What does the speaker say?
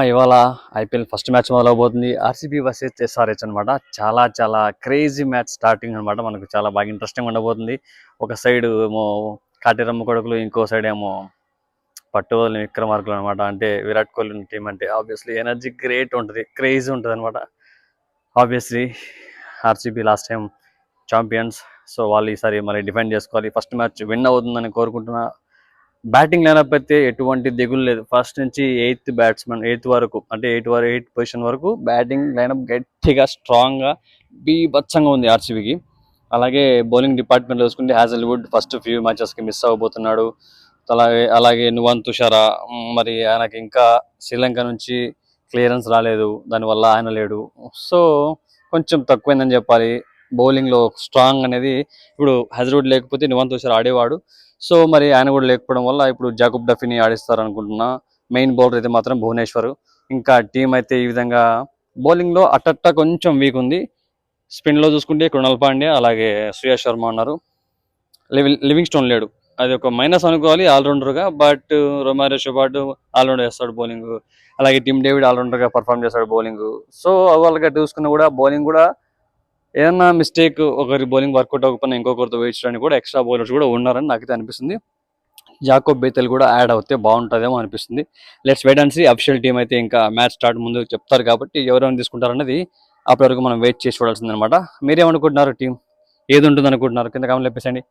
ఇవాళ IPL first match మొదలవబోతుంది. RCB versus SRH అనమాట. చాలా చాలా క్రేజీ మ్యాచ్ స్టార్టింగ్ అనమాట. మనకు చాలా బాగా ఇంట్రెస్టింగ్ ఉండబోతుంది. ఒక సైడ్ ఏమో కాటిరమ్మ కొడుకులు, ఇంకో సైడ్ ఏమో పట్టువలని విక్రమార్కులు అనమాట. అంటే విరాట్ కోహ్లీ టీం అంటే ఆబ్వియస్లీ ఎనర్జీ గ్రేట్ ఉంటుంది, క్రేజీ ఉంటుంది అనమాట. Obviously RCB last time champions, so వాళ్ళు ఈసారి మరి డిఫెండ్ చేసుకోవాలి. ఫస్ట్ మ్యాచ్ విన్ అవుతుందని కోరుకుంటున్నా. బ్యాటింగ్ లైనప్ అయితే ఎటువంటి దిగులు లేదు. ఫస్ట్ నుంచి ఎయిత్ వరకు, అంటే ఎయిత్ పొజిషన్ వరకు బ్యాటింగ్ లైనప్ గట్టిగా స్ట్రాంగ్గా బీభత్సంగా ఉంది ఆర్సీబీకి. అలాగే బౌలింగ్ డిపార్ట్మెంట్లో చూసుకుంటే హ్యాజల్వుడ్ ఫస్ట్ ఫ్యూ మ్యాచెస్కి మిస్ అవ్వబోతున్నాడు. అలాగే నువాన్ తుషారా, మరి ఆయనకి ఇంకా శ్రీలంక నుంచి క్లియరెన్స్ రాలేదు, దానివల్ల ఆయన లేడు. సో కొంచెం తక్కువైందని చెప్పాలి. బౌలింగ్లో స్ట్రాంగ్ అనేది ఇప్పుడు హ్యాజల్వుడ్ లేకపోతే నువాన్ తుషారా ఆడేవాడు. సో మరి ఆయన కూడా లేకపోవడం వల్ల ఇప్పుడు జాకబ్ డఫీని ఆడిస్తారు అనుకుంటున్నా. మెయిన్ బౌలర్ అయితే మాత్రం భువనేశ్వర్. ఇంకా టీం అయితే ఈ విధంగా బౌలింగ్లో అట్టట్ట కొంచెం వీక్ ఉంది. స్పిన్లో చూసుకుంటే కృణాల్ పాండ్యా, అలాగే శ్రేయస్ శర్మ ఉన్నారు. లివింగ్ స్టోన్ లేడు, అది ఒక మైనస్ అనుకోవాలి ఆల్రౌండర్గా. బట్ రొమారియో షెపార్డ్ ఆల్రౌండర్ చేస్తాడు బౌలింగ్. అలాగే టీమ్ డేవిడ్ ఆల్రౌండర్గా పర్ఫామ్ చేస్తాడు బౌలింగ్. సో ఓవరాల్గా చూసుకున్నా కూడా బౌలింగ్ కూడా ఏదన్నా మిస్టేక్, ఒకరి బౌలింగ్ వర్కౌట్ అవ్వకపోయినా ఇంకొకరితో వెయిట్ చేయడానికి కూడా ఎక్స్ట్రా బౌలర్స్ కూడా ఉన్నారని నాకైతే అనిపిస్తుంది. జాకోబ్ బేతెల్ కూడా యాడ్ అవుతే బాగుంటుందేమో అనిపిస్తుంది. Let's wait and see. Official team అయితే ఇంకా మ్యాచ్ స్టార్ట్ ముందు చెప్తారు కాబట్టి ఎవరెవరు తీసుకుంటారన్నది అప్పటి వరకు మనం వెయిట్ చేసి చూడాల్సిందనమాట. మీరేమనుకుంటున్నారు? టీం ఏది ఉంటుంది అనుకుంటున్నారు? కింద కామెంట్ చెప్పేసండి.